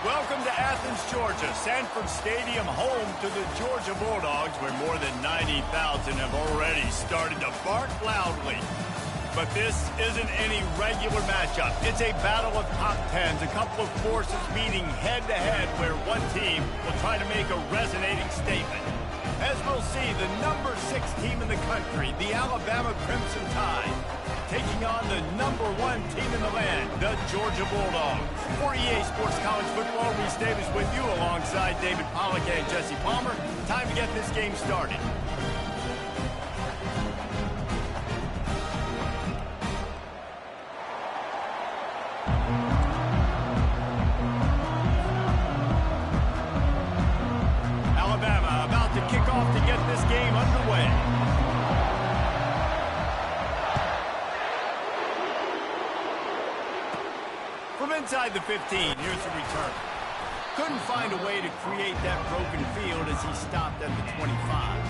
Welcome to Athens, Georgia, Sanford Stadium, home to the Georgia Bulldogs, where more than 90,000 have already started to bark loudly. But this isn't any regular matchup. It's a battle of top tens, a couple of forces meeting head-to-head where one team will try to make a resonating statement. As we'll see, the number 6 team in the country, the Alabama Crimson Tide, taking on the number 1 team in the land, the Georgia Bulldogs. For EA Sports College Football, Reese Davis with you alongside David Pollack and Jesse Palmer. Time to get this game started. Alabama about to kick off to get this game underway. From inside the 15, here's the return. Couldn't find a way to create that broken field as he stopped at the 25.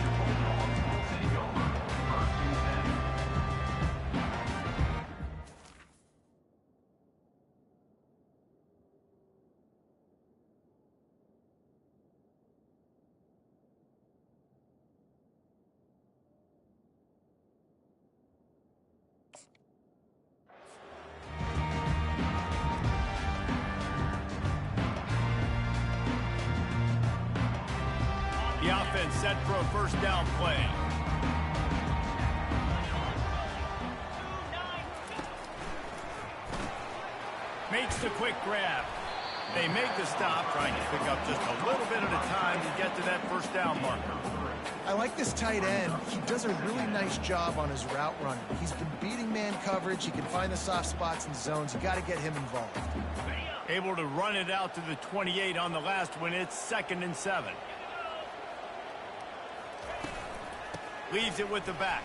The offense set for a first down play. Makes the quick grab. They make the stop, trying to pick up just a little bit at a time to get to that first down marker. I like this tight end. He does a really nice job on his route running. He's been beating man coverage. He can find the soft spots and zones. You got to get him involved. Able to run it out to the 28 on the last one. It's 2nd and 7. Leaves it with the back.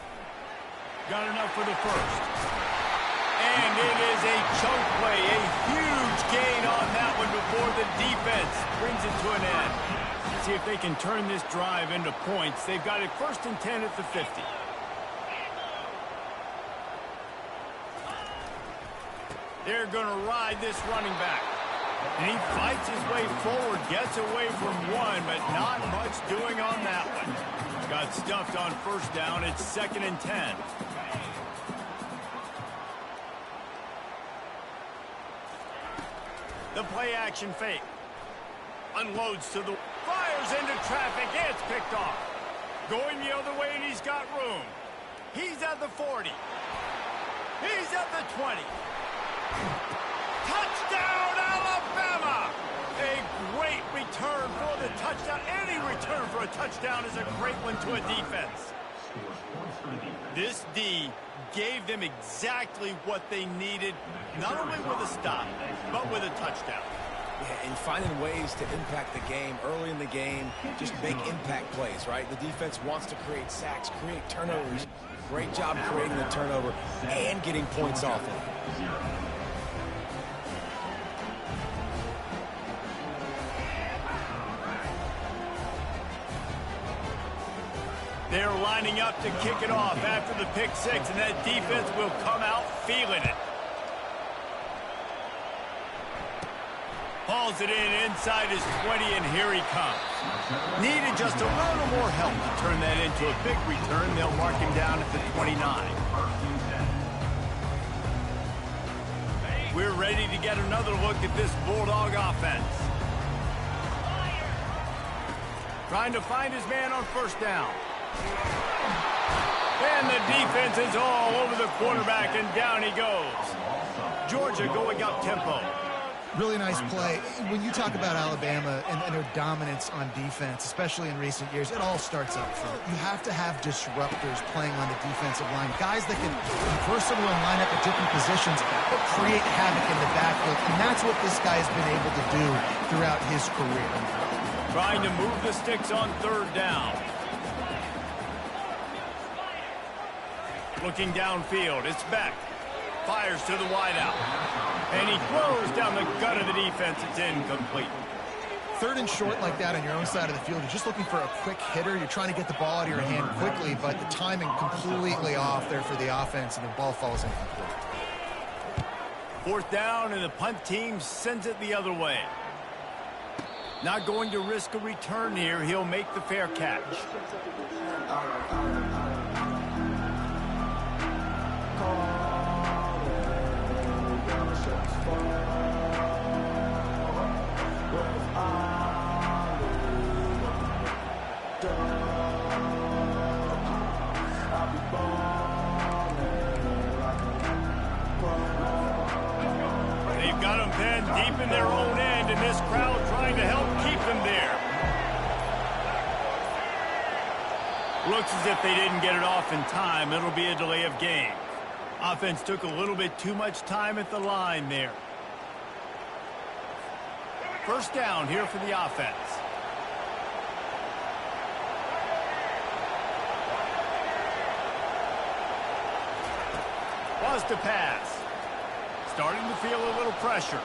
Got enough for the first. And it is a chunk play. A huge gain on that one before the defense brings it to an end. See if they can turn this drive into points. They've got it 1st and 10 at the 50. They're going to ride this running back. And he fights his way forward, gets away from one, but not much doing on that one. Got stuffed on first down. It's 2nd and 10. The play action fake. Unloads to the... Fires into traffic. It's picked off. Going the other way, and he's got room. He's at the 40. He's at the 20. Touchdown, Alabama! A great return for the touchdown. Any return for a touchdown is a great one to a defense. This D gave them exactly what they needed, not only with a stop, but with a touchdown. Yeah, and finding ways to impact the game early in the game, just make impact plays, right? The defense wants to create sacks, create turnovers. Great job creating the turnover and getting points off of it. They're lining up to kick it off after the pick six, and that defense will come out feeling it. Hauls it in inside his 20, and here he comes. Needed just a little more help to turn that into a big return. They'll mark him down at the 29. We're ready to get another look at this Bulldog offense. Trying to find his man on first down. And the defense is all over the quarterback, and down he goes. Georgia going up tempo. Really nice play. When you talk about Alabama and their dominance on defense, especially in recent years, it all starts up front. You have to have disruptors playing on the defensive line. Guys that can be versatile and line up at different positions, but create havoc in the backfield. And that's what this guy has been able to do throughout his career. Trying to move the sticks on third down. Looking downfield, it's Beck. Fires to the wideout. And he throws down the gut of the defense. It's incomplete. Third and short like that on your own side of the field, you're just looking for a quick hitter. You're trying to get the ball out of your hand quickly, but the timing completely off there for the offense, and the ball falls incomplete. Fourth down, and the punt team sends it the other way. Not going to risk a return here. He'll make the fair catch. They've got them pinned deep in their own end, and this crowd trying to help keep them there. Looks as if they didn't get it off in time. It'll be a delay of game. Offense took a little bit too much time at the line there. First down here for the offense. Was to pass. Starting to feel a little pressure.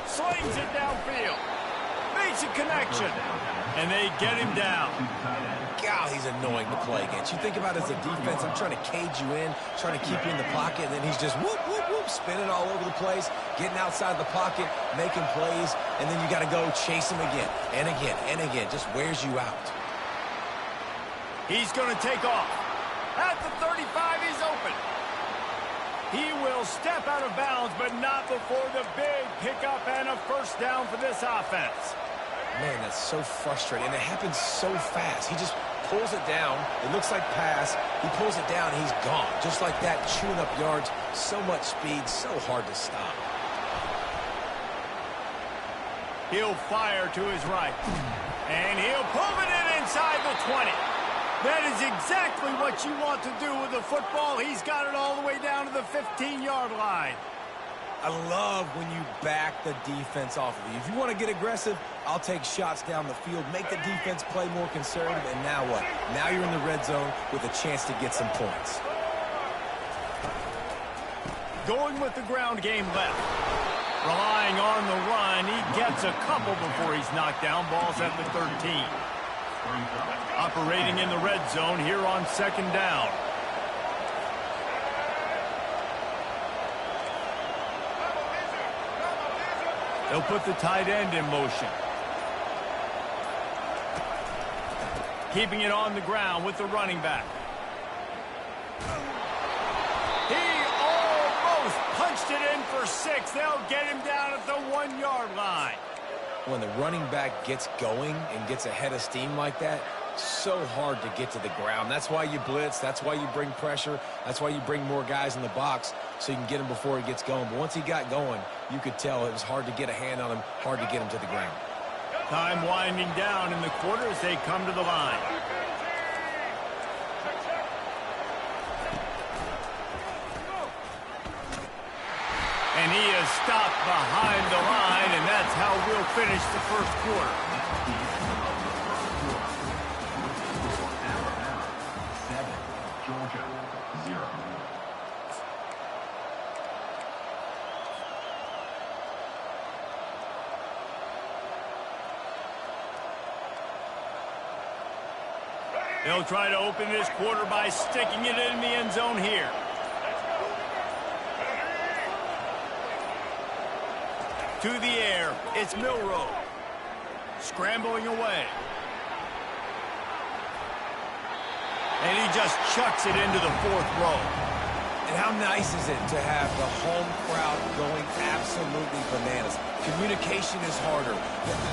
Slings it downfield. Makes a connection. And they get him down. God, he's annoying to play against. You think about it as a defense, I'm trying to cage you in, trying to keep you in the pocket, and then he's just whoop, whoop, whoop, spinning all over the place, getting outside the pocket, making plays, and then you got to go chase him again and again and again. Just wears you out. He's going to take off. At the 35, he's open. He will step out of bounds, but not before the big pickup and a first down for this offense. Man, that's so frustrating, and it happens so fast. He just pulls it down. It looks like pass. He pulls it down, and he's gone. Just like that, chewing up yards. So much speed, so hard to stop. He'll fire to his right, and he'll pull it in inside the 20. That is exactly what you want to do with the football. He's got it all the way down to the 15-yard line. I love when you back the defense off of you. If you want to get aggressive, I'll take shots down the field, make the defense play more conservative, and now what? Now you're in the red zone with a chance to get some points. Going with the ground game left. Relying on the run, he gets a couple before he's knocked down. Ball's at the 13. Operating in the red zone here on second down. They'll put the tight end in motion. Keeping it on the ground with the running back. He almost punched it in for 6. They'll get him down at the 1-yard line. When the running back gets going and gets ahead of steam like that, so hard to get to the ground. That's why you blitz. That's why you bring pressure. That's why you bring more guys in the box so you can get him before he gets going. But once he got going, you could tell it was hard to get a hand on him, hard to get him to the ground. Time winding down in the quarter as they come to the line. And he is stopped behind the line, and that's how we'll finish the first quarter. They'll try to open this quarter by sticking it in the end zone here. To the air, it's Milroe. Scrambling away. And he just chucks it into the 4th row. And how nice is it to have the home crowd going absolutely bananas? Communication is harder.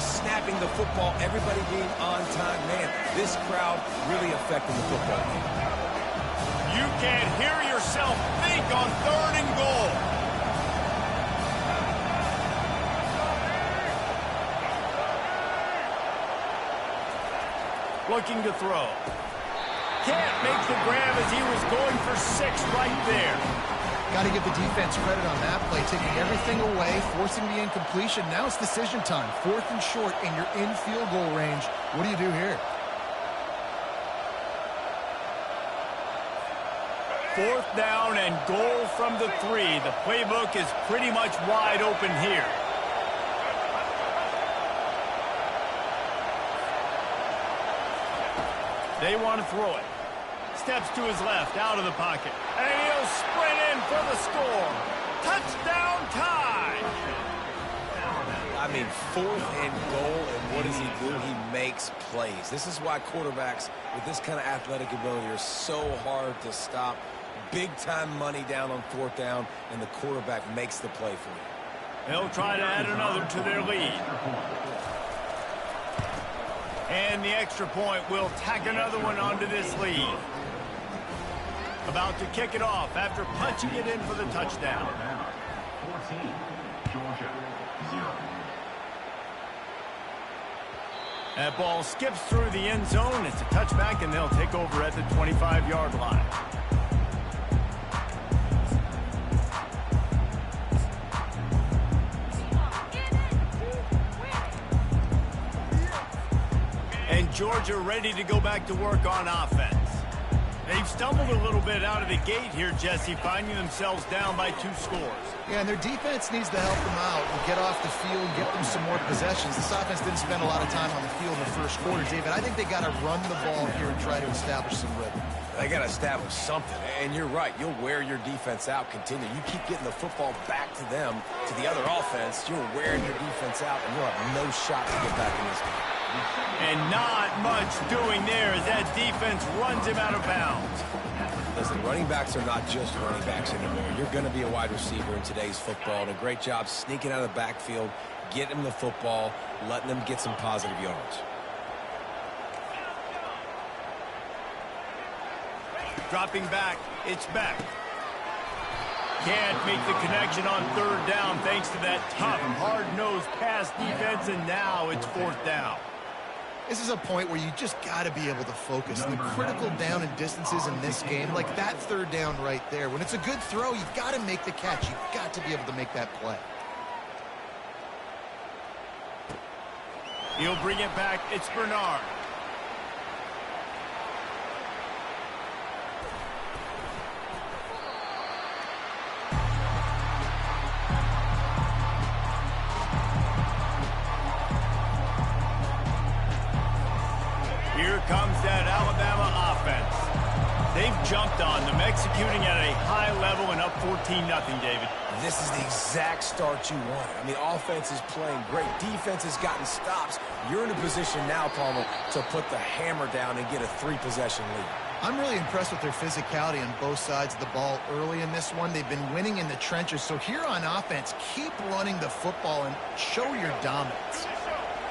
Snapping the football, everybody being on time. Man, this crowd really affecting the football game. You can't hear yourself think on 3rd and goal. Looking to throw. Can't make the grab as he was going for 6 right there. Got to give the defense credit on that play, taking everything away, forcing the incompletion. Now it's decision time. 4th and short, and you're in field goal range. What do you do here? 4th down and goal from the 3. The playbook is pretty much wide open here. They want to throw it. Steps to his left, out of the pocket. And he'll sprint in for the score. Touchdown tie! I mean, 4th and goal, and what does he do? He makes plays. This is why quarterbacks with this kind of athletic ability are so hard to stop. Big-time money down on 4th down, and the quarterback makes the play for you. They'll try to add another to their lead. And the extra point will tack another one onto this lead. About to kick it off after punching it in for the touchdown. 14, Georgia, 0. That ball skips through the end zone. It's a touchback, and they'll take over at the 25-yard line. And Georgia ready to go back to work on offense. They've stumbled a little bit out of the gate here, Jesse, finding themselves down by 2 scores. Yeah, and their defense needs to help them out and get off the field and get them some more possessions. This offense didn't spend a lot of time on the field in the first quarter, David. I think they got to run the ball here and try to establish some rhythm. They got to establish something, and you're right. You'll wear your defense out, continue. You keep getting the football back to them, to the other offense, you're wearing your defense out, and you'll have no shot to get back in this game. And not much doing there as that defense runs him out of bounds. Listen, running backs are not just running backs anymore. You're going to be a wide receiver in today's football, and a great job sneaking out of the backfield, getting them the football, letting them get some positive yards. Dropping back, it's back. Can't make the connection on 3rd down thanks to that tough, hard-nosed pass defense, and now it's 4th down. This is a point where you just got to be able to focus. The critical down and distances in this game, like that 3rd down right there, when it's a good throw, you've got to make the catch. You've got to be able to make that play. He'll bring it back. It's Bernard. Here comes that Alabama offense. They've jumped on them, executing at a high level and up 14-0, David. This is the exact start you wanted. I mean, offense is playing great. Defense has gotten stops. You're in a position now, Palmer, to put the hammer down and get a 3-possession lead. I'm really impressed with their physicality on both sides of the ball early in this one. They've been winning in the trenches. So here on offense, keep running the football and show your dominance.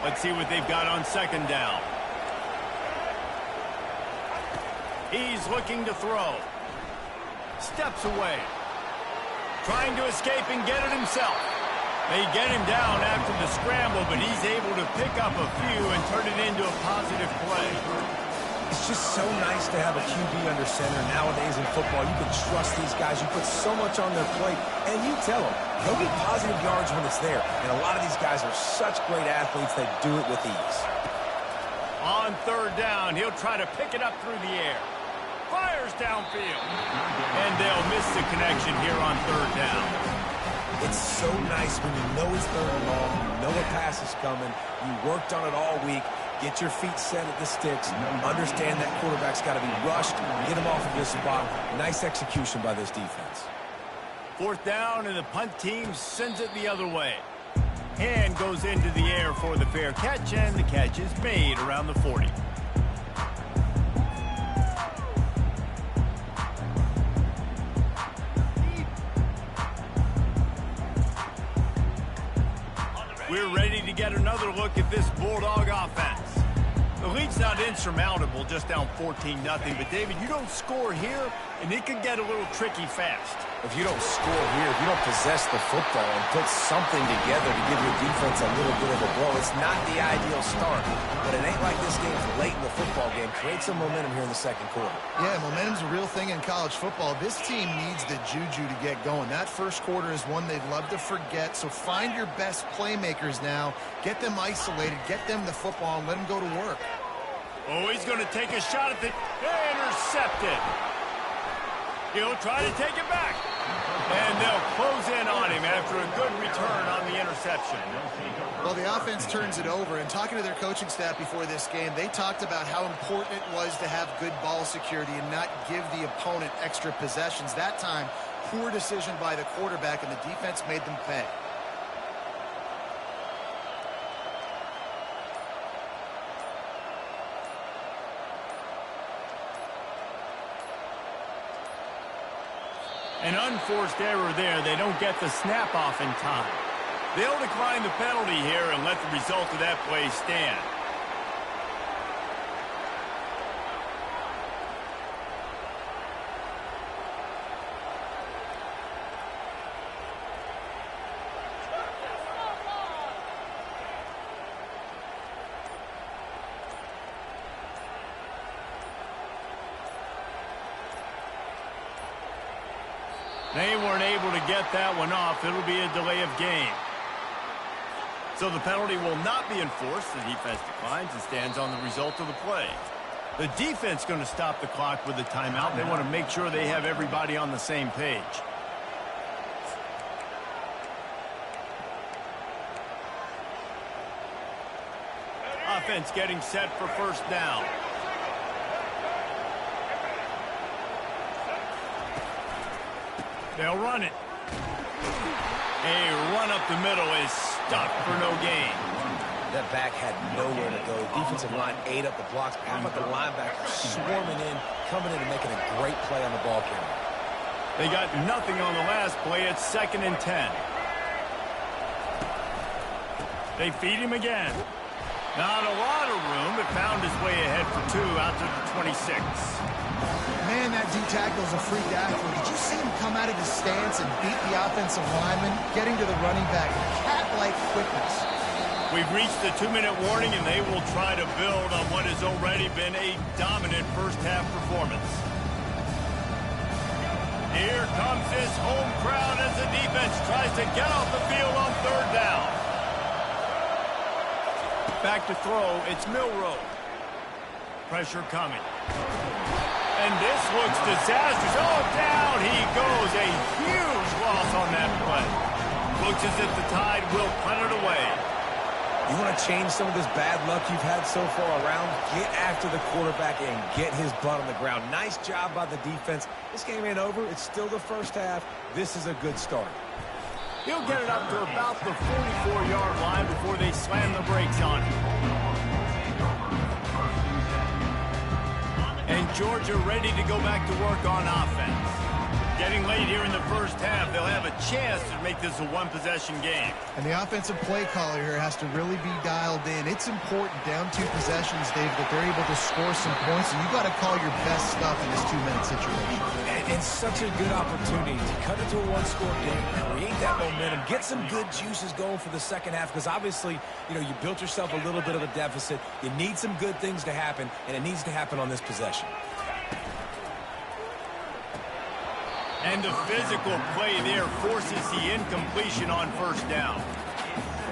Let's see what they've got on 2nd down. He's looking to throw. Steps away. Trying to escape and get it himself. They get him down after the scramble, but he's able to pick up a few and turn it into a positive play. It's just so nice to have a QB under center nowadays in football. You can trust these guys. You put so much on their plate, and you tell them they'll get positive yards when it's there. And a lot of these guys are such great athletes, they do it with ease. On 3rd down, he'll try to pick it up through the air. Fires downfield. And they'll miss the connection here on 3rd down. It's so nice when you know it's 3rd and long, you know a pass is coming, you worked on it all week, get your feet set at the sticks, understand that quarterback's got to be rushed, get him off of this spot. Nice execution by this defense. 4th down, and the punt team sends it the other way. Hand goes into the air for the fair catch, and the catch is made around the 40. We're ready to get another look at this Bulldog offense. The lead's not insurmountable, just down 14-0. But, David, you don't score here, and it could get a little tricky fast. If you don't score here, if you don't possess the football and put something together to give your defense a little bit of a blow, it's not the ideal start. But it ain't like this game's late in the football game. Create some momentum here in the 2nd quarter. Yeah, momentum's a real thing in college football. This team needs the juju to get going. That 1st quarter is one they'd love to forget. So find your best playmakers now. Get them isolated. Get them the football and let them go to work. Oh, he's going to take a shot at the intercepted. He'll try to take it back. And they'll close in on him after a good return on the interception. Well, the offense turns it over, and talking to their coaching staff before this game, they talked about how important it was to have good ball security and not give the opponent extra possessions. That time, poor decision by the quarterback, and the defense made them pay. An unforced error there. They don't get the snap off in time. They'll decline the penalty here and let the result of that play stand. They weren't able to get that one off. It'll be a delay of game. So the penalty will not be enforced. The defense declines and stands on the result of the play. The defense going to stop the clock with the timeout. They want to make sure they have everybody on the same page. Offense getting set for first down. They'll run it. A run up the middle is stuck for no gain. That back had nowhere to go. Defensive line ate up the blocks. How about the linebacker swarming in, coming in and making a great play on the ball carrier? They got nothing on the last play. It's 2nd and 10. They feed him again. Not a lot of room, but found his way ahead for 2 out to the 26. Man, that D-tackle is a freak athlete. Did you see him come out of his stance and beat the offensive lineman, getting to the running back? Cat-like quickness. We've reached the 2-minute warning, and they will try to build on what has already been a dominant first-half performance. Here comes this home crowd as the defense tries to get off the field on 3rd down. Back to throw, it's Milroe. Pressure coming. And this looks disastrous. Oh, down he goes. A huge loss on that play. Looks as if the Tide will punt it away. You want to change some of this bad luck you've had so far around? Get after the quarterback and get his butt on the ground. Nice job by the defense. This game ain't over. It's still the first half. This is a good start. He'll get it up to about the 44-yard line before they slam the brakes on him. And Georgia ready to go back to work on offense. Getting late here in the first half, they'll have a chance to make this a one-possession game. And the offensive play caller here has to really be dialed in. It's important down 2 possessions, Dave, that they're able to score some points. And you got to call your best stuff in this 2-minute situation. And such a good opportunity to cut into a one-score game, create that momentum, get some good juices going for the second half. Because obviously, you built yourself a little bit of a deficit. You need some good things to happen, and it needs to happen on this possession. And the physical play there forces the incompletion on 1st down.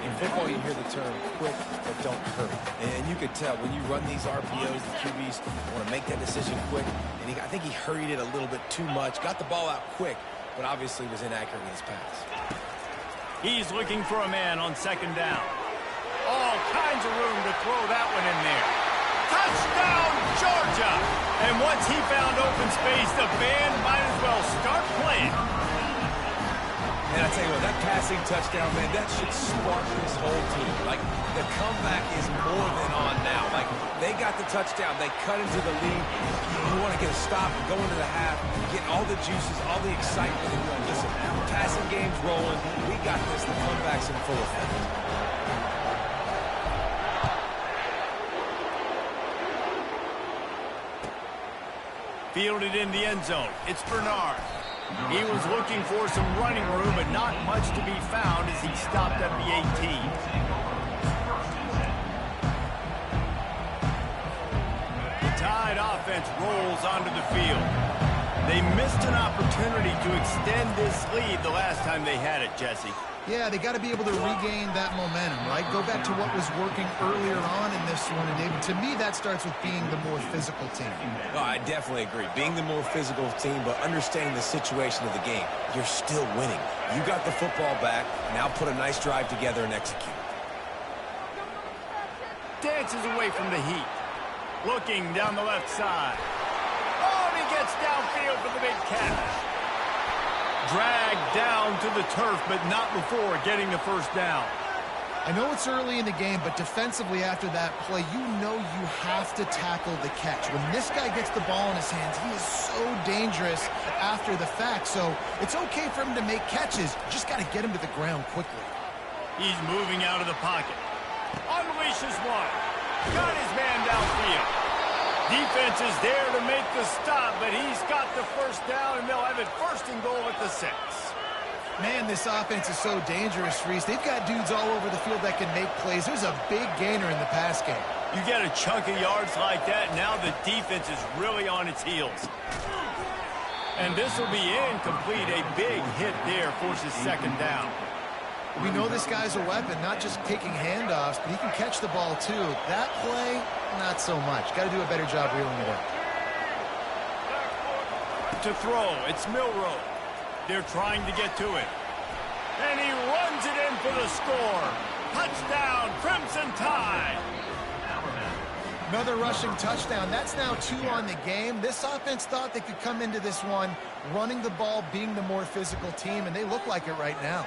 In football, you hear the term quick but don't hurry. And you could tell when you run these RPOs, the QBs want to make that decision quick. And I think he hurried it a little bit too much. Got the ball out quick, but obviously was inaccurate with his pass. He's looking for a man on 2nd down. All kinds of room to throw that one in there. Touchdown, Georgia! And once he found open space, the band might as well start playing. And I tell you what, that passing touchdown, man, that should spark this whole team. Like, the comeback is more than on now. Like, they got the touchdown. They cut into the lead. You want to get a stop, go into the half, get all the juices, all the excitement. And you're like, listen, passing game's rolling. We got this. The comeback's in full effect. Fielded in the end zone. It's Bernard. He was looking for some running room, but not much to be found as he stopped at the 18. The Tide offense rolls onto the field. They missed an opportunity to extend this lead the last time they had it, Jesse. Yeah, they got to be able to regain that momentum, right? Go back to what was working earlier on in this one. And David, to me, that starts with being the more physical team. Oh, I definitely agree. Being the more physical team, but understanding the situation of the game. You're still winning. You got the football back. Now put a nice drive together and execute. Dances away from the heat. Looking down the left side. Oh, and he gets downfield for the big catch. Dragged down to the turf, but not before getting the 1st down. I know it's early in the game, but defensively after that play, you know you have to tackle the catch. When this guy gets the ball in his hands, he is so dangerous after the fact. So it's okay for him to make catches. Just got to get him to the ground quickly. He's moving out of the pocket. Unleashes one. Got his man downfield. Defense is there to make the stop, but he's got the first down, and they'll have it 1st and goal at the 6. Man, this offense is so dangerous, Reese. They've got dudes all over the field that can make plays. There's a big gainer in the pass game. You get a chunk of yards like that, now the defense is really on its heels. And this will be incomplete. A big hit there forces 2nd down. We know this guy's a weapon, not just taking handoffs, but he can catch the ball too. That play, not so much. Got to do a better job reeling it in. To throw, it's Milroe. They're trying to get to it. And he runs it in for the score. Touchdown, Crimson Tide. Another rushing touchdown. That's now 2 on the game. This offense thought they could come into this one running the ball, being the more physical team, and they look like it right now.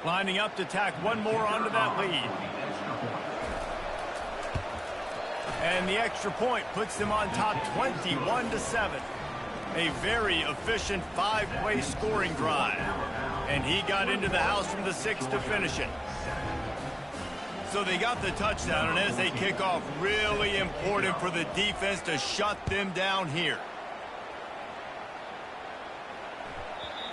Lining up to tack one more onto that lead. And the extra point puts them on top 21-7. A very efficient 5-play scoring drive. And he got into the house from the 6 to finish it. So they got the touchdown, and as they kick off, really important for the defense to shut them down here.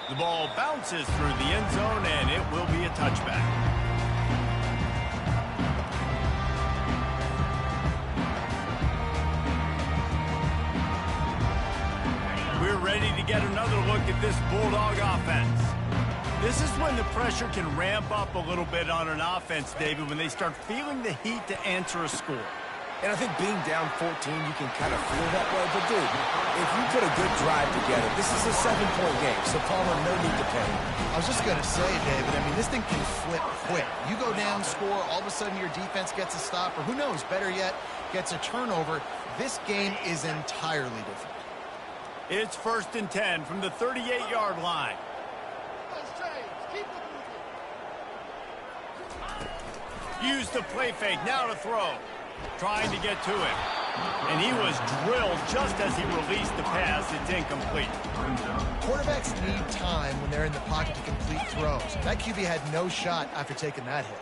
The ball bounces through the end zone, and it will be a touchback. We're ready to get another look at this Bulldog offense. This is when the pressure can ramp up a little bit on an offense, David, when they start feeling the heat to answer a score. And I think being down 14, you can kind of feel that way. But, dude, if you put a good drive together, this is a 7-point game, so Palmer, no need to panic. I was just going to say, David, I mean, this thing can flip quick. You go down, score, all of a sudden your defense gets a stop, or who knows, better yet, gets a turnover. This game is entirely different. It's 1st and 10 from the 38-yard line. Use the play fake, now to throw. Trying to get to it. And he was drilled just as he released the pass. It's incomplete. Quarterbacks need time when they're in the pocket to complete throws. That QB had no shot after taking that hit.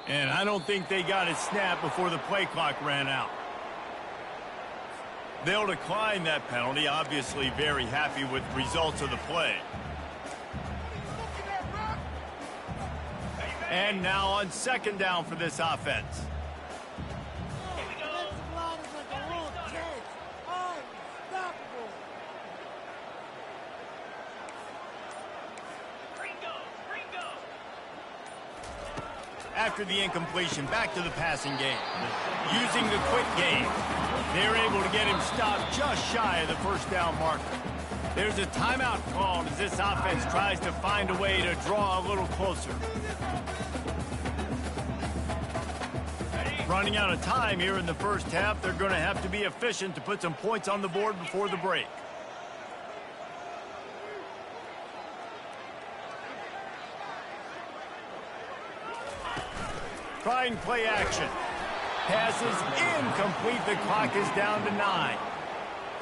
And I don't think they got it snapped before the play clock ran out. They'll decline that penalty, obviously very happy with the results of the play. And now on 2nd down for this offense. After the incompletion, back to the passing game. Using the quick game, they're able to get him stopped just shy of the 1st down marker. There's a timeout called as this offense tries to find a way to draw a little closer. Running out of time here in the 1st half, they're going to have to be efficient to put some points on the board before the break. Trying play action. Pass is incomplete. The clock is down to 9.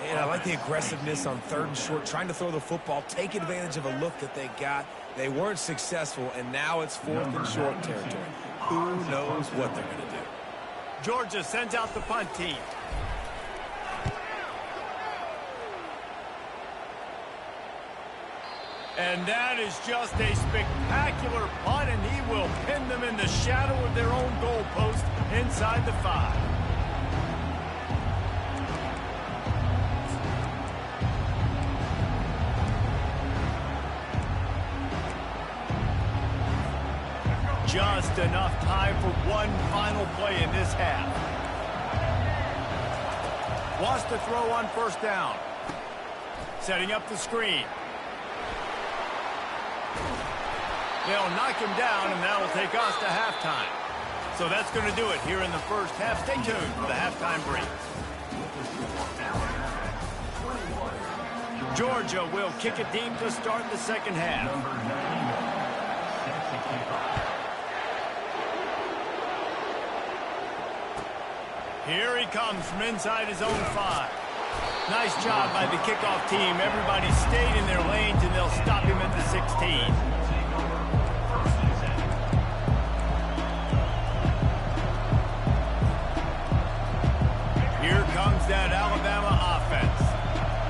And I like the aggressiveness on 3rd and short, trying to throw the football, take advantage of a look that they got. They weren't successful, and now it's 4th and short territory. Who knows what they're going to do? Georgia sends out the punt team. And that is just a spectacular punt, and he will pin them in the shadow of their own goalpost inside the 5. just enough time for one final play in this half. Wants to throw on first down. Setting up the screen. They'll knock him down, and that'll take us to halftime. So that's going to do it here in the first half. Stay tuned for the halftime break. Georgia will kick it deep to start the second half. Here he comes from inside his own 5. Nice job by the kickoff team. Everybody stayed in their lanes, and they'll stop him at the 16. Here comes that Alabama offense.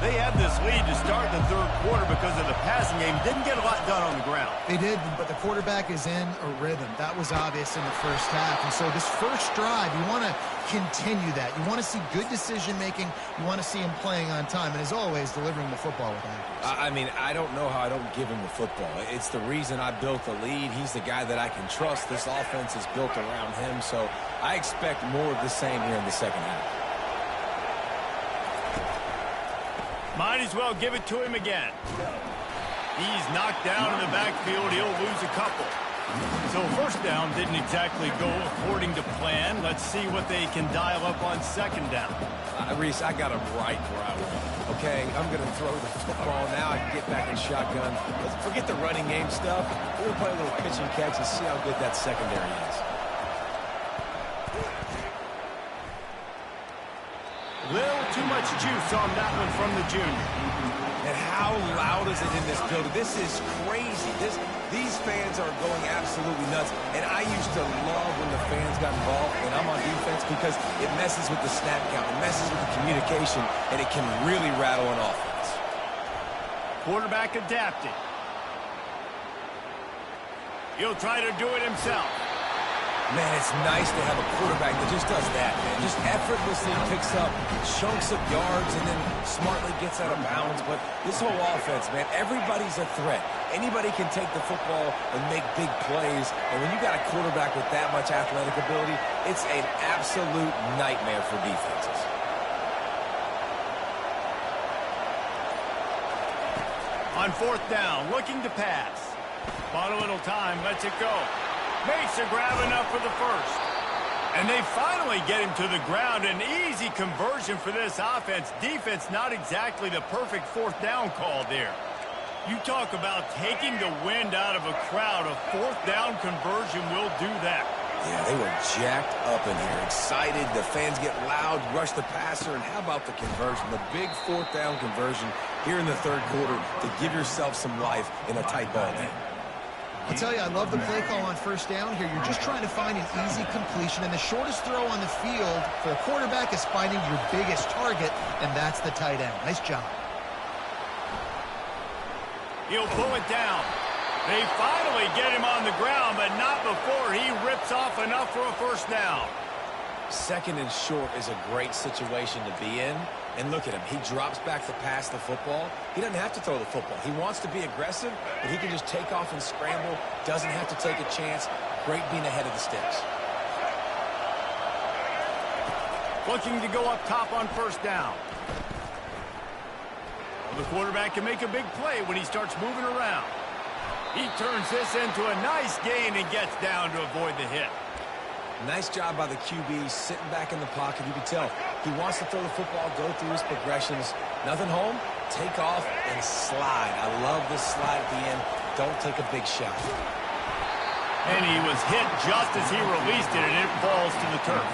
They had this lead to start the third quarter because of the passing game. Didn't get a lot done on the ground. They did, but the quarterback is in a rhythm. That was obvious in the first half. And so this first drive, you want to continue that. You want to see good decision-making. You want to see him playing on time. And as always, delivering the football with accuracy. I mean, I don't know how I don't give him the football. It's the reason I built the lead. He's the guy that I can trust. This offense is built around him. So I expect more of the same here in the second half. Might as well give it to him again. He's knocked down in the backfield. He'll lose a couple. So first down didn't exactly go according to plan. Let's see what they can dial up on second down. Reese, I got him right where I want. Okay, I'm going to throw the football. Now I can get back in shotgun. Let's forget the running game stuff. We're going to play a little pitch and catch and see how good that secondary is. Little too much juice on that one from the junior. And how loud is it in this building? This is crazy. These fans are going absolutely nuts. And I used to love when the fans got involved when I'm on defense because it messes with the snap count. It messes with the communication, and it can really rattle an offense. Quarterback adapting. He'll try to do it himself. Man, it's nice to have a quarterback that just does that, man. Just effortlessly picks up chunks of yards and then smartly gets out of bounds. But this whole offense, man, everybody's a threat. Anybody can take the football and make big plays. And when you got a quarterback with that much athletic ability, it's an absolute nightmare for defenses. On fourth down, looking to pass. Bought a little time, lets it go. Makes a grab enough for the first. And they finally get him to the ground. An easy conversion for this offense. Defense, not exactly the perfect fourth down call there. You talk about taking the wind out of a crowd. A fourth down conversion will do that. Yeah, they were jacked up in here, excited. The fans get loud, rush the passer, and how about the conversion? The big fourth down conversion here in the third quarter to give yourself some life in a tight ball game. I'll tell you, I love the play call on first down here. You're just trying to find an easy completion, and the shortest throw on the field for a quarterback is finding your biggest target, and that's the tight end. Nice job. He'll pull it down. They finally get him on the ground, but not before he rips off enough for a first down. Second and short is a great situation to be in. And look at him. He drops back to pass the football. He doesn't have to throw the football. He wants to be aggressive, but he can just take off and scramble. Doesn't have to take a chance. Great being ahead of the sticks. Looking to go up top on first down. Well, the quarterback can make a big play when he starts moving around. He turns this into a nice gain and gets down to avoid the hit. Nice job by the QB sitting back in the pocket. You can tell he wants to throw the football, go through his progressions. Nothing home, take off, and slide. I love this slide at the end. Don't take a big shot. And he was hit just as he released it, and it falls to the turf.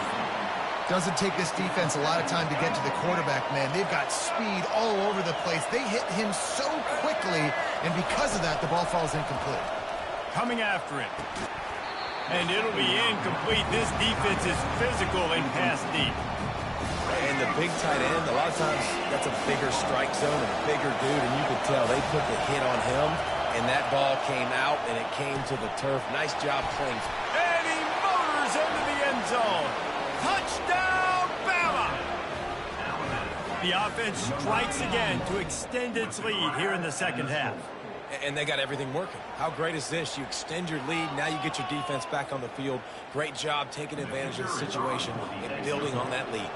Doesn't take this defense a lot of time to get to the quarterback, man. They've got speed all over the place. They hit him so quickly, and because of that, the ball falls incomplete. Coming after it. And it'll be incomplete. This defense is physical and pass deep. And the big tight end, a lot of times that's a bigger strike zone and a bigger dude, and you could tell they put the hit on him, and that ball came out, and it came to the turf. Nice job playing. And he motors into the end zone. Touchdown, Bama! The offense strikes again to extend its lead here in the second half. And they got everything working. How great is this? You extend your lead. Now you get your defense back on the field. Great job taking advantage of the situation and building on that lead.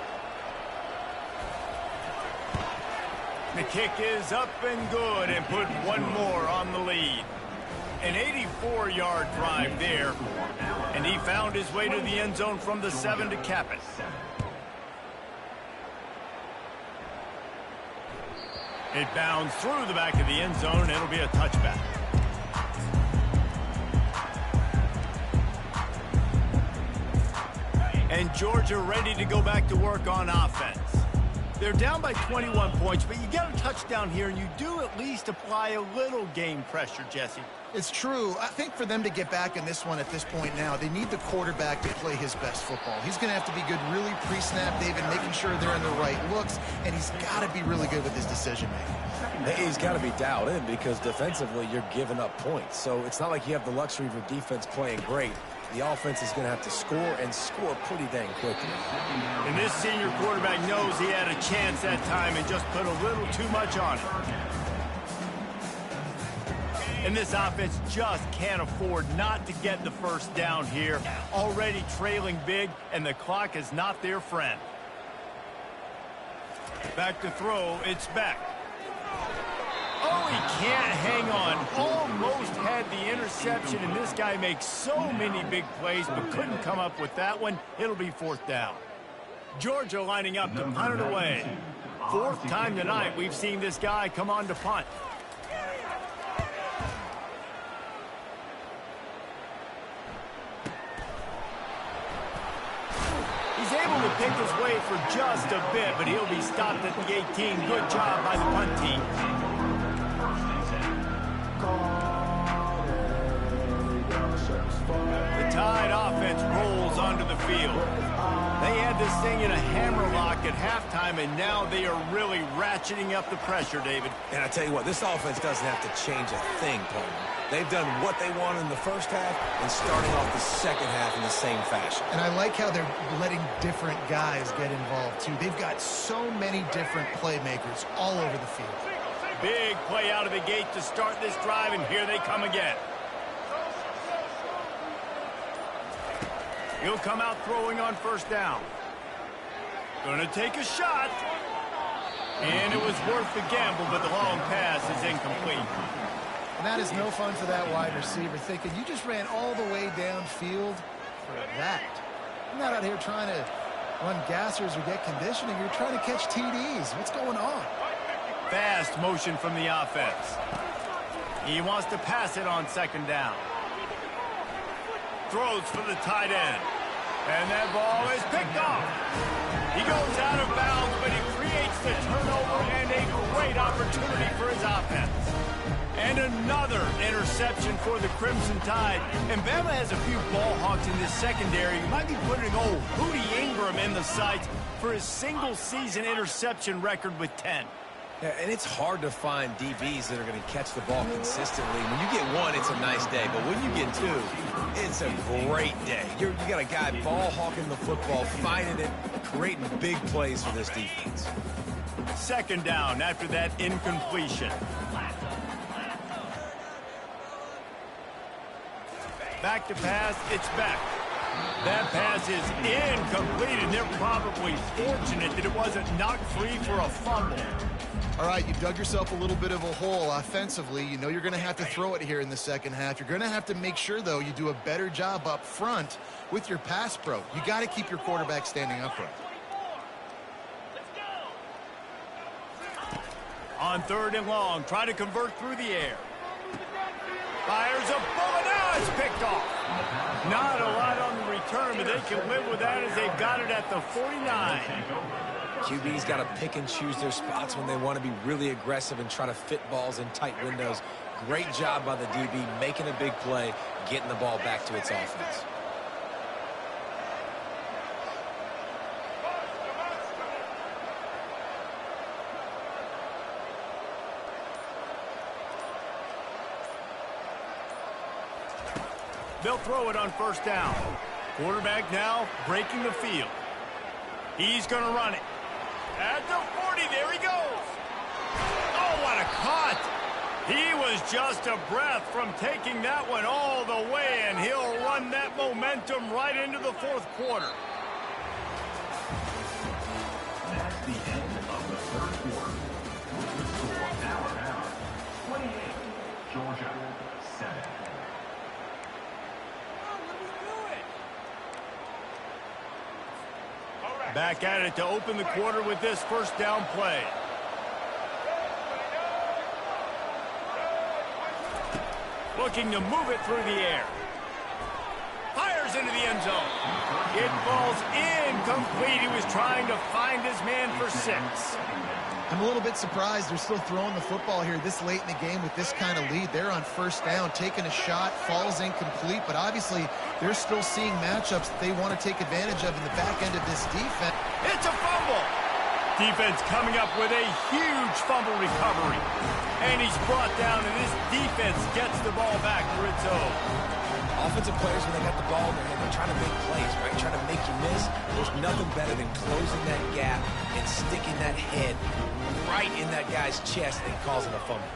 The kick is up and good and put one more on the lead. An 84-yard drive there, and he found his way to the end zone from the 7 to cap it. It bounds through the back of the end zone, and it'll be a touchback. And Georgia ready to go back to work on offense. They're down by 21 points, but you get a touchdown here, and you do at least apply a little game pressure, Jesse. It's true. I think for them to get back in this one at this point now, they need the quarterback to play his best football. He's going to have to be good really pre-snap, David, making sure they're in the right looks, and he's got to be really good with his decision-making. He's got to be dialed in because defensively you're giving up points. So it's not like you have the luxury of your defense playing great. The offense is going to have to score and score pretty dang quickly. And this senior quarterback knows he had a chance that time and just put a little too much on it. And this offense just can't afford not to get the first down here. Already trailing big, and the clock is not their friend. Back to throw, it's Beck. Oh, he can't hang on. Almost had the interception, and this guy makes so many big plays, but couldn't come up with that one. It'll be fourth down. Georgia lining up to punt it away. Fourth time tonight we've seen this guy come on to punt. He's able to pick his way for just a bit, but he'll be stopped at the 18. Good job by the punt team. The Tide offense rolls onto the field. They had this thing in a hammerlock at halftime, and now they are really ratcheting up the pressure, David. And I tell you what, this offense doesn't have to change a thing, partner. They've done what they wanted in the first half and starting off the second half in the same fashion. And I like how they're letting different guys get involved, too. They've got so many different playmakers all over the field. Big play out of the gate to start this drive, and here they come again. He'll come out throwing on first down. Gonna take a shot. And it was worth the gamble, but the long pass is incomplete. And that is no fun for that wide receiver, thinking you just ran all the way downfield for that. You're not out here trying to run gassers or get conditioning. You're trying to catch TDs. What's going on? Fast motion from the offense. He wants to pass it on second down. Throws for the tight end. And that ball is picked off. He goes out of bounds, but he creates the turnover and a great opportunity for his offense. And another interception for the Crimson Tide. And Bama has a few ball hawks in this secondary. You might be putting old Hootie Ingram in the sights for his single-season interception record with 10. Yeah, and it's hard to find DBs that are going to catch the ball consistently. When you get one, it's a nice day. But when you get two, it's a great day. You got a guy ball hawking the football, finding it, creating big plays for this defense. Second down after that incompletion. Back to pass, it's back. That pass is incomplete, and they're probably fortunate that it wasn't knocked free for a fumble. All right, you dug yourself a little bit of a hole offensively. You know you're going to have to throw it here in the second half. You're going to have to make sure, though, you do a better job up front with your pass pro. You got to keep your quarterback standing upright. On third and long, try to convert through the air. Fires a bullet. Now it's picked off. Not a lot on the return, but they can live with that as they've got it at the 49. QB's got to pick and choose their spots when they want to be really aggressive and try to fit balls in tight windows. Great job by the DB making a big play, getting the ball back to its offense. They'll throw it on first down. Quarterback now breaking the field. He's going to run it. At the 40, there he goes. Oh, what a cut. He was just a breath from taking that one all the way, and he'll run that momentum right into the fourth quarter. That's the end of the third quarter. With the score Alabama 28, Georgia 7. Back at it to open the quarter with this first down play. Looking to move it through the air. Fires into the end zone. It falls incomplete. He was trying to find his man for 6. I'm a little bit surprised they're still throwing the football here this late in the game with this kind of lead. They're on first down, taking a shot, falls incomplete, but obviously they're still seeing matchups that they want to take advantage of in the back end of this defense. It's a fumble. Defense coming up with a huge fumble recovery. And he's brought down, and this defense gets the ball back for its own. Offensive players, when they got the ball in their hand, they're trying to make plays, right? Trying to make you miss. There's nothing better than closing that gap and sticking that head right in that guy's chest and causing a fumble.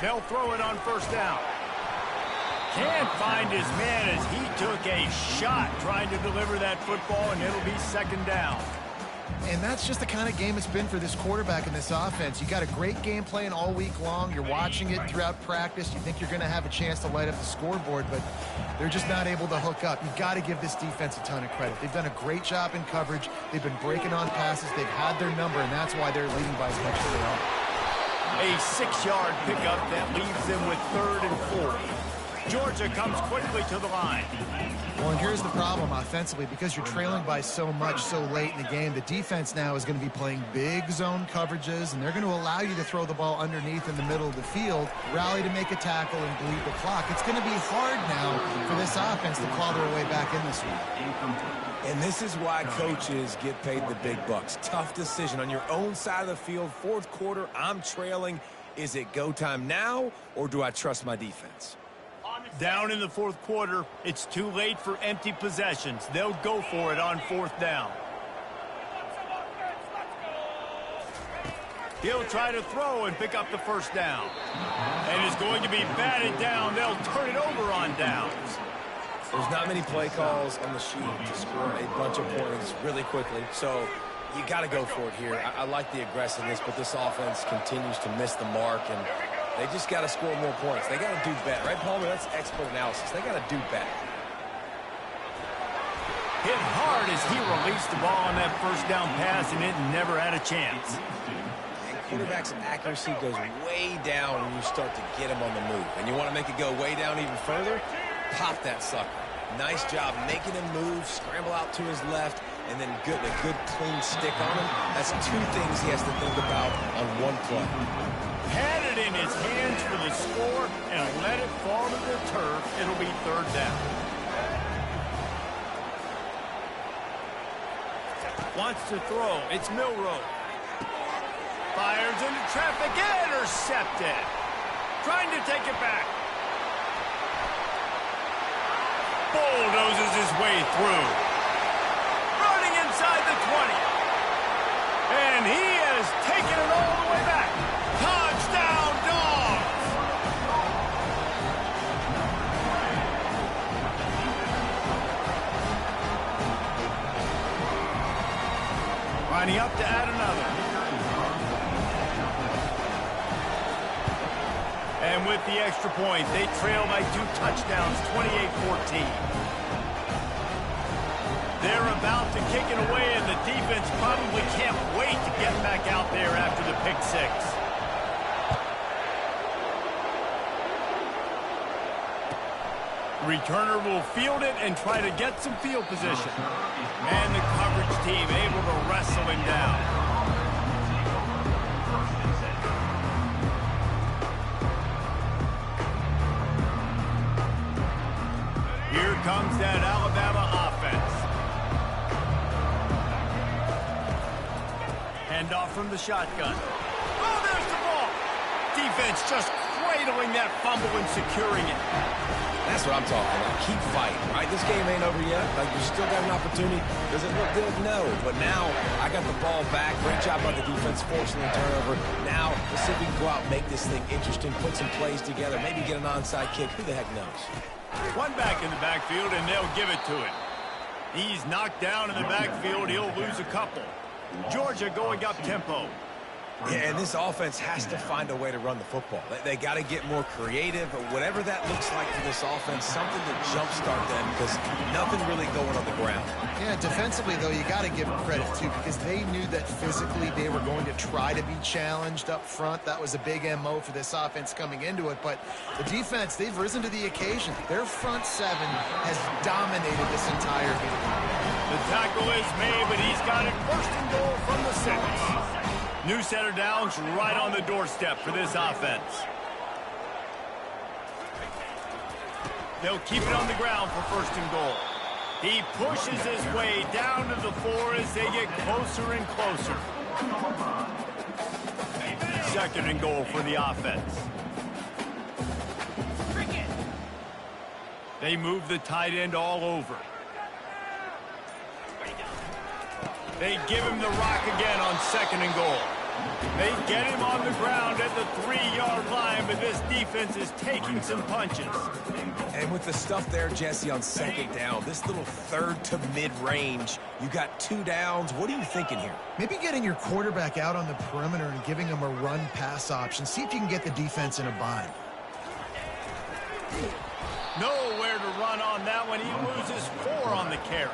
They'll throw it on first down. Can't find his man as he took a shot trying to deliver that football, and it'll be second down. And that's just the kind of game it's been for this quarterback in this offense. You got a great game plan all week long. You're watching it throughout practice. You think you're going to have a chance to light up the scoreboard, but they're just not able to hook up. You've got to give this defense a ton of credit. They've done a great job in coverage. They've been breaking on passes. They've had their number, and that's why they're leading by as much as they are. A 6-yard pickup that leaves them with 3rd and 4. Georgia comes quickly to the line. Well, and here's the problem offensively. Because you're trailing by so much so late in the game, the defense now is going to be playing big zone coverages, and they're going to allow you to throw the ball underneath in the middle of the field, rally to make a tackle, and bleed the clock. It's going to be hard now for this offense to claw their way back in this one. And this is why coaches get paid the big bucks. Tough decision on your own side of the field. Fourth quarter, I'm trailing. Is it go time now, or do I trust my defense? Down in the fourth quarter, it's too late for empty possessions. They'll go for it on fourth down. He'll try to throw and pick up the first down. And is going to be batted down. They'll turn it over on downs. There's not many play calls on the sheet to score a bunch of points really quickly, so you got to go for it here. I like the aggressiveness, but this offense continues to miss the mark, and they just got to score more points. They got to do better, right, Palmer? That's expert analysis. They got to do better. Hit hard as he released the ball on that first down pass, and it never had a chance. And quarterback's accuracy goes way down when you start to get him on the move. And you want to make it go way down even further? Pop that sucker. Nice job making him move, scramble out to his left, and then a good clean stick on him. That's 2 things he has to think about on one play. Had it in his hands for the score and let it fall to the turf. It'll be 3rd down. Wants to throw. It's Milroe. Fires into traffic. Intercepted. Trying to take it back. Bulldozes his way through. Running inside the 20. And he has taken it all the way back. Touchdown, Dogs! Lining up to add another. And with the extra point, they trail by 2 touchdowns, 28-14. They're about to kick it away, and the defense probably can't wait to get back out there after the pick 6. Returner will field it and try to get some field position. And the coverage team able to wrestle him down. Here comes that Alabama offense. Handoff from the shotgun. Oh, there's the ball. Defense just cradling that fumble and securing it. That's what I'm talking about. Keep fighting, right? This game ain't over yet. Like, you still got an opportunity. Does it look good? No. But now, I got the ball back. Great job by the defense, forcing the turnover. Now, let's see if we can go out and make this thing interesting, put some plays together, maybe get an onside kick. Who the heck knows? One back in the backfield, and they'll give it to him. He's knocked down in the backfield. He'll lose a couple. Georgia going up tempo. Yeah, and this offense has to find a way to run the football. They got to get more creative, but whatever that looks like for this offense, something to jumpstart them, because nothing really going on the ground. Yeah, defensively, though, you got to give them credit, too, because they knew that physically they were going to try to be challenged up front. That was a big MO for this offense coming into it, but the defense, they've risen to the occasion. Their front seven has dominated this entire game. The tackle is made, but he's got it first and goal from the 6. New set of downs right on the doorstep for this offense. They'll keep it on the ground for first and goal. He pushes his way down to the 4 as they get closer and closer. Second and goal for the offense. They move the tight end all over. They give him the rock again on second and goal. They get him on the ground at the 3-yard line, but this defense is taking some punches. And with the stuff there, Jesse, on second down, this little third to mid-range, you got 2 downs. What are you thinking here? Maybe getting your quarterback out on the perimeter and giving him a run-pass option. See if you can get the defense in a bind. Nowhere to run on that one. He loses 4 on the carry.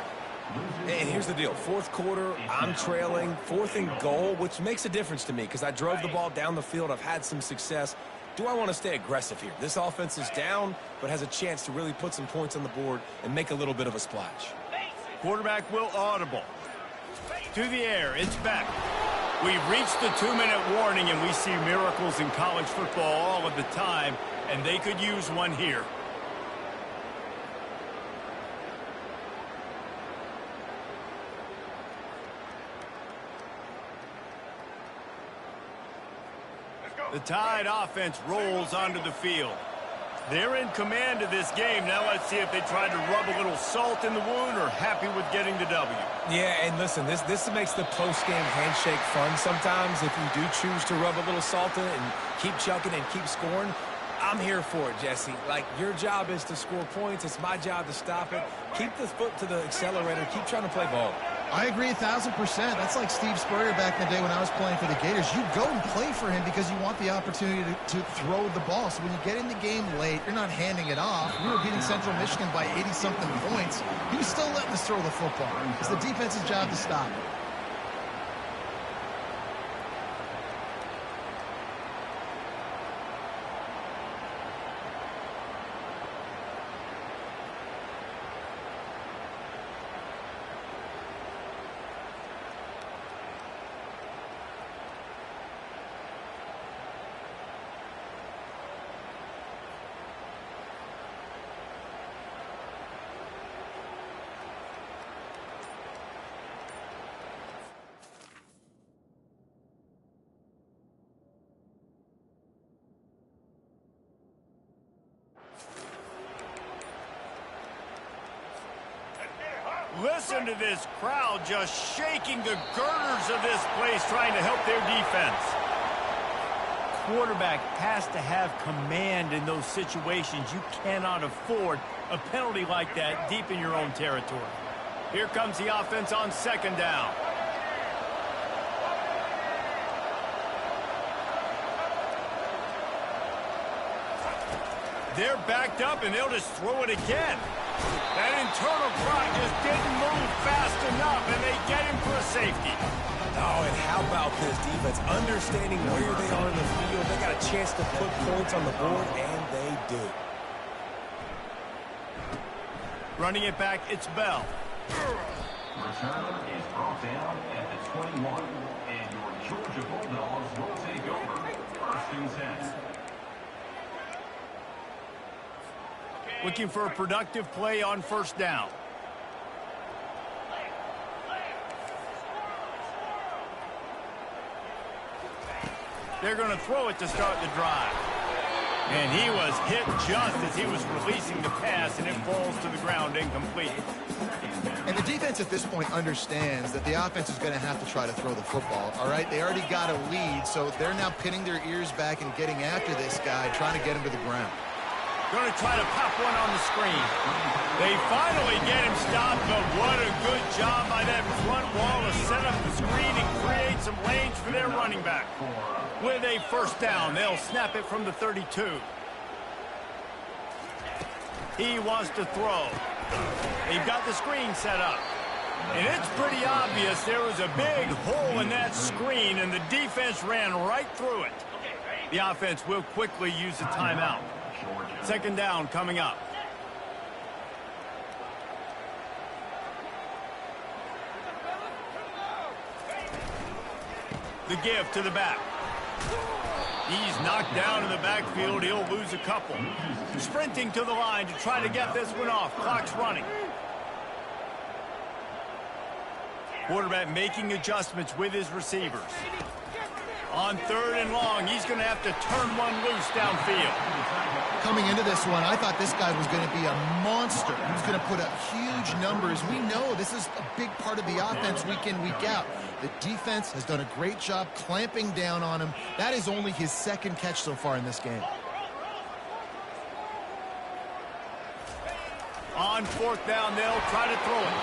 And here's the deal. Fourth quarter, I'm trailing. 4th and goal, which makes a difference to me because I drove the ball down the field. I've had some success. Do I want to stay aggressive here? This offense is down, but has a chance to really put some points on the board and make a little bit of a splash. Quarterback will audible. To the air, it's back. We've reached the 2-minute warning, and we see miracles in college football all of the time, and they could use one here. The Tide offense rolls onto the field. They're in command of this game. Now let's see if they try to rub a little salt in the wound or happy with getting the W. Yeah, and listen, this makes the post-game handshake fun sometimes if you do choose to rub a little salt in it and keep chucking and keep scoring. I'm here for it, Jesse. Like, your job is to score points. It's my job to stop it. Keep the foot to the accelerator. Keep trying to play ball. I agree 1,000%. That's like Steve Spurrier back in the day when I was playing for the Gators. You go and play for him because you want the opportunity to throw the ball. So when you get in the game late, you're not handing it off. We were beating Central Michigan by 80-something points. He was still letting us throw the football. It's the defense's job to stop it. Listen to this crowd just shaking the girders of this place trying to help their defense. Quarterback has to have command in those situations. You cannot afford a penalty like that deep in your own territory. Here comes the offense on second down. They're backed up and they'll just throw it again. That internal clock just didn't move fast enough, and they get him for a safety. Oh, and how about this defense? Understanding where they are in the field, they got a chance to put points on the board, and they do. Running it back, it's Bell. Return is brought down at the 21, and your Georgia Bulldogs will take over. First and 10. Looking for a productive play on first down. They're going to throw it to start the drive. And he was hit just as he was releasing the pass, and it falls to the ground incomplete. And the defense at this point understands that the offense is going to have to try to throw the football, all right? They already got a lead, so they're now pinning their ears back and getting after this guy, trying to get him to the ground. Going to try to pop one on the screen. They finally get him stopped, but what a good job by that front wall to set up the screen and create some lanes for their running back. With a first down, they'll snap it from the 32. He wants to throw. They've got the screen set up. And it's pretty obvious there was a big hole in that screen, and the defense ran right through it. The offense will quickly use a timeout. Second down coming up. The give to the back. He's knocked down in the backfield. He'll lose a couple. Sprinting to the line to try to get this one off. Clock's running. Quarterback making adjustments with his receivers. On third and long, he's going to have to turn one loose downfield. Coming into this one, I thought this guy was going to be a monster. He was going to put up huge numbers. We know this is a big part of the offense week in, week out. The defense has done a great job clamping down on him. That is only his second catch so far in this game. On fourth down, they'll try to throw it.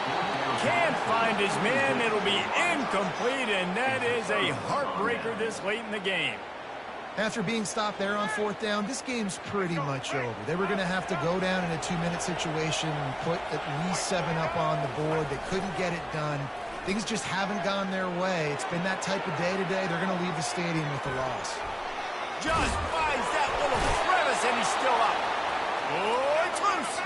Can't find his man. It'll be incomplete, and that is a heartbreaker this late in the game. After being stopped there on fourth down, this game's pretty much over. They were going to have to go down in a 2-minute situation and put at least 7 up on the board. They couldn't get it done. Things just haven't gone their way. It's been that type of day today. They're going to leave the stadium with the loss. Just finds that little crevice, and he's still up. Oh, it's loose.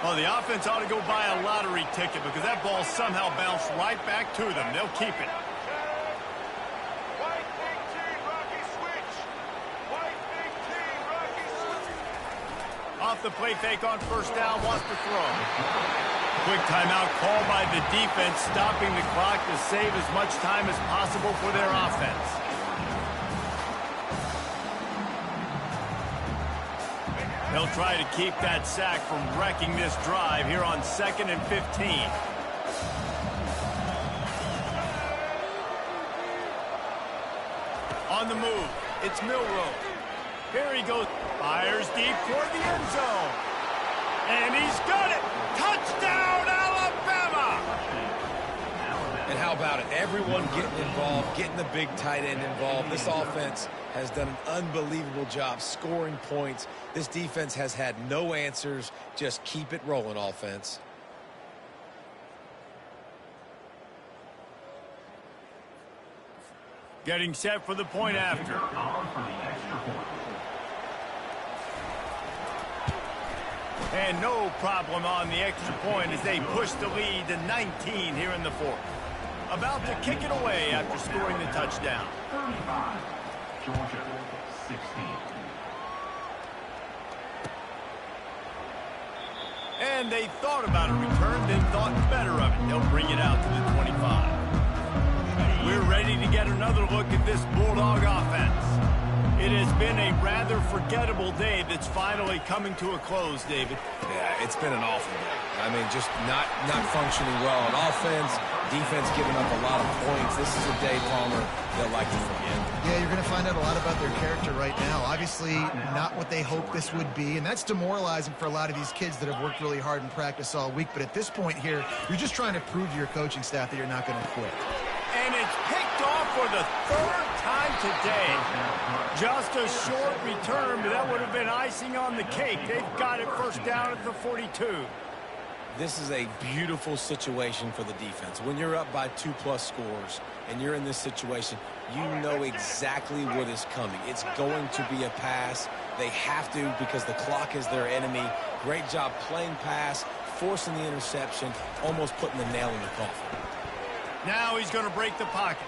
Well, the offense ought to go buy a lottery ticket because that ball somehow bounced right back to them. They'll keep it. Off the play fake on first down, wants to throw. Quick timeout called by the defense, stopping the clock to save as much time as possible for their offense. They'll try to keep that sack from wrecking this drive here on 2nd and 15. On the move, it's Milroe. Here he goes. Fires deep toward the end zone. And he's got it. Touchdown, Alabama! And how about it? Everyone getting involved, getting the big tight end involved. This offense has done an unbelievable job scoring points. This defense has had no answers. Just keep it rolling, offense. Getting set for the point after. And no problem on the extra point as they push the lead to 19 here in the fourth. About to kick it away after scoring the touchdown. 35, Georgia, 16. And they thought about a return, then thought better of it. They'll bring it out to the 25. We're ready to get another look at this Bulldog offense. It has been a rather forgettable day that's finally coming to a close, David. Yeah, it's been an awful day. I mean, just not functioning well on offense, defense giving up a lot of points. This is a day, Palmer, they'll like to forget. Yeah, you're going to find out a lot about their character right now. Obviously, not what they hoped this would be, and that's demoralizing for a lot of these kids that have worked really hard in practice all week. But at this point here, you're just trying to prove to your coaching staff that you're not going to quit. And it's picked off for the third time today. Just a short return, but that would have been icing on the cake. They've got it first down at the 42. This is a beautiful situation for the defense. When you're up by 2+ scores and you're in this situation, you know exactly what is coming. It's going to be a pass. They have to because the clock is their enemy. Great job playing pass, forcing the interception, almost putting the nail in the coffin. Now he's going to break the pocket.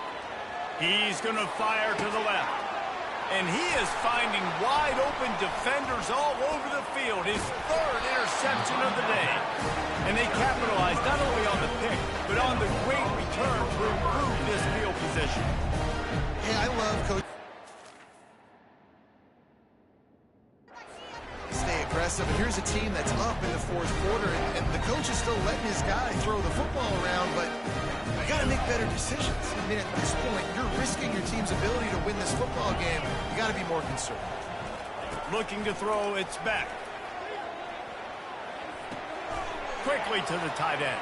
He's going to fire to the left. And he is finding wide open defenders all over the field. His third interception of the day. And they capitalize not only on the pick, but on the great return to improve this field position. Hey, I love Coach. impressive. And here's a team that's up in the fourth quarter, and the coach is still letting his guy throw the football around, but you got to make better decisions. I mean, at this point, you're risking your team's ability to win this football game. You got to be more conservative. Looking to throw, it's back. Quickly to the tight end.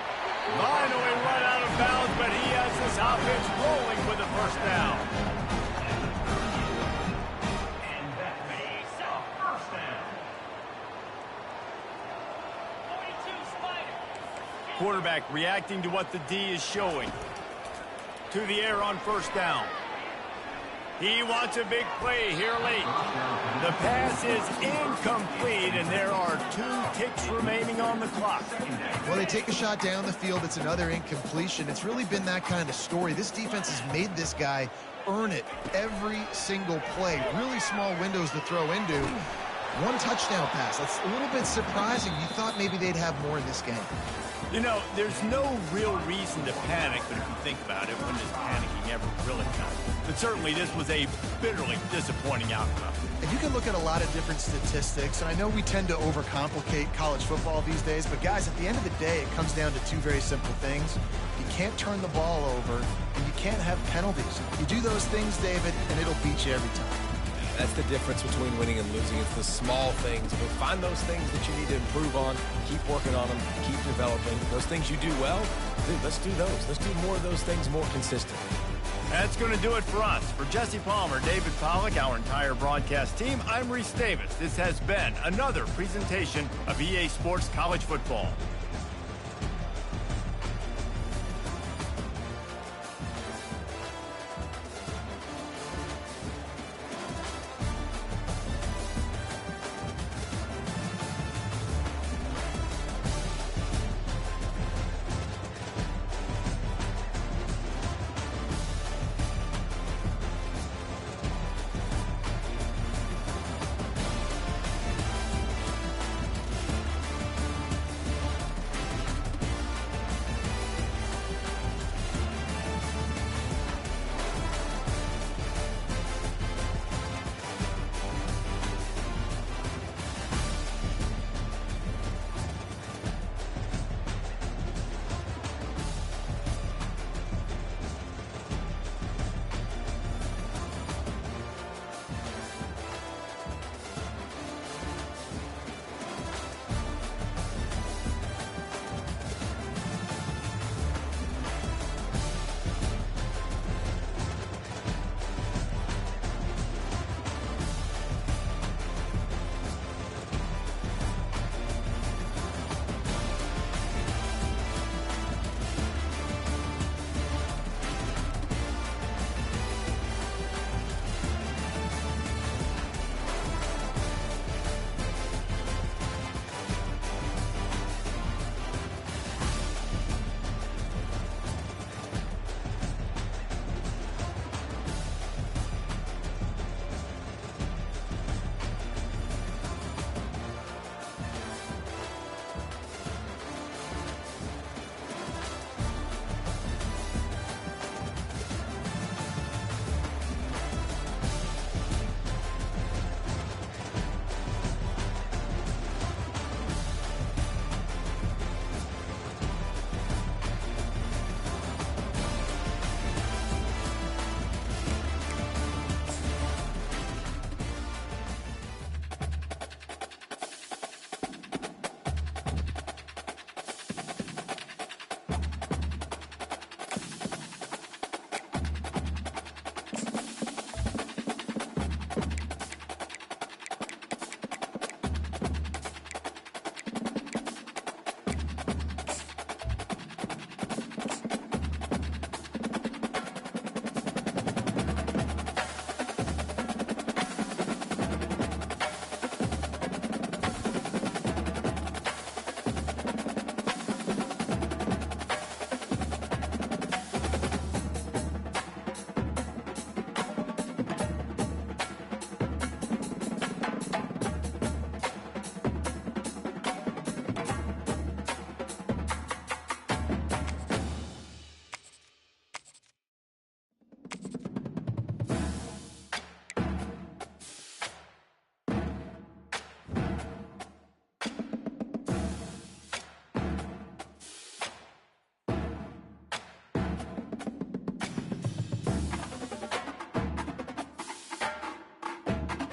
Finally run out of bounds, but he has this offense rolling with a first down. And that makes a first down. Quarterback reacting to what the D is showing. To the air on first down. He wants a big play here late. The pass is incomplete, and there are 2 ticks remaining on the clock. Well, they take a shot down the field. It's another incompletion. It's really been that kind of story. This defense has made this guy earn it every single play. Really small windows to throw into. 1 touchdown pass. That's a little bit surprising. You thought maybe they'd have more in this game. You know, there's no real reason to panic, but if you think about it, when does panicking ever really come? But certainly this was a bitterly disappointing outcome. And you can look at a lot of different statistics, and I know we tend to overcomplicate college football these days, but guys, at the end of the day, it comes down to 2 very simple things. You can't turn the ball over, and you can't have penalties. You do those things, David, and it'll beat you every time. That's the difference between winning and losing. It's the small things. But find those things that you need to improve on. Keep working on them. Keep developing. Those things you do well, dude, let's do those. Let's do more of those things more consistently. That's going to do it for us. For Jesse Palmer, David Pollack, our entire broadcast team, I'm Reese Davis. This has been another presentation of EA Sports College Football.